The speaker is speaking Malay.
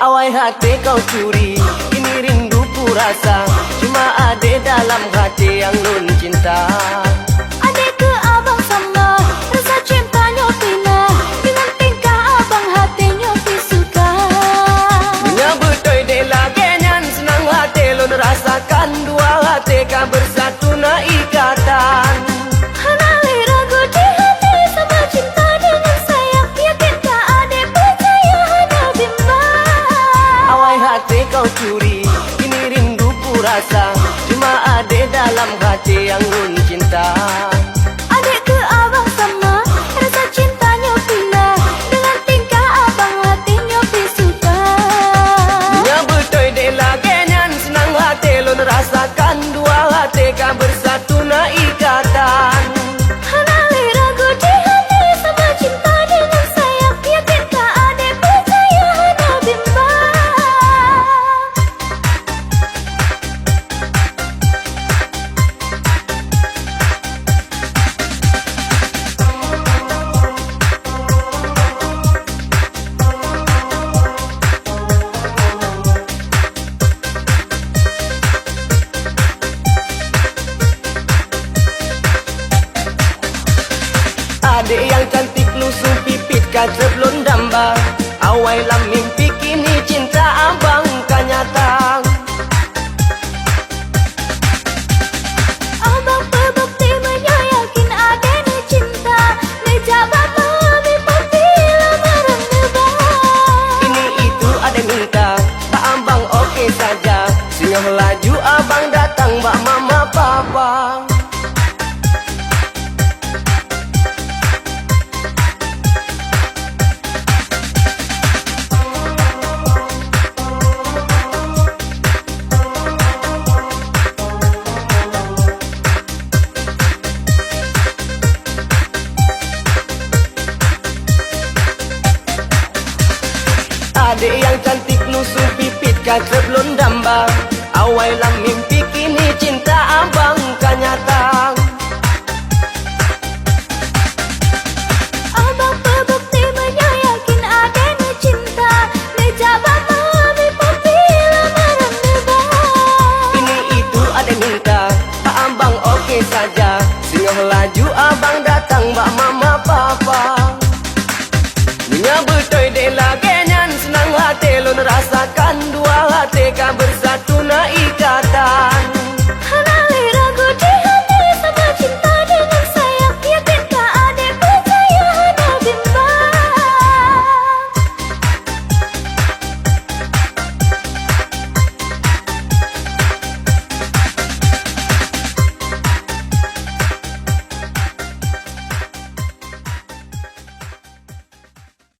Awai hati kau curi, ini rindu ku rasa, cuma ade dalam hati yang nun cinta. Adik ke abang sama, rasa cintanya pina, dengan tingkah abang hatinya pi suka. Nya betul de lagi nyan senang hati lun rasakan, dua hati kan bersatu na ikatan. Hanali ragu di hati sama cinta dengan sayang, yakin tak adik percaya hana bimbang. Awai hati kau curi, ini rindu ku rasa, cuma ade dalam hati yang nun cinta. Adik ke abang sama, rasa cintanya pina, dengan tingkah abang hatinya pi suka. Nya betul de lagi nyan senang hati lun rasakan, dua hati kan bersatu na ikatan. Hanali ragu di hati sama cinta dengan sayang, yakin tak adik percaya hana bimbang. Adik yang cantik lusuh pipit kacep lon damba, awai lam mimpi kini cinta abang kan nyata. Abang berbukti menyayakin adanya cinta, nejabah mami papi lamaran nebang. Ini itu ada minta, tak abang oke saja, singgah laju abang datang bak mama papa. Adik yang cantik lusuh pipit kacep lon damba, awai lam mimpi kini cinta abang kan nyata. Abang berbukti menyayakin adanya cinta, nejabah mami papi lamaran nebang. Ini itu ada minta, tak abang oke saja, singgah laju abang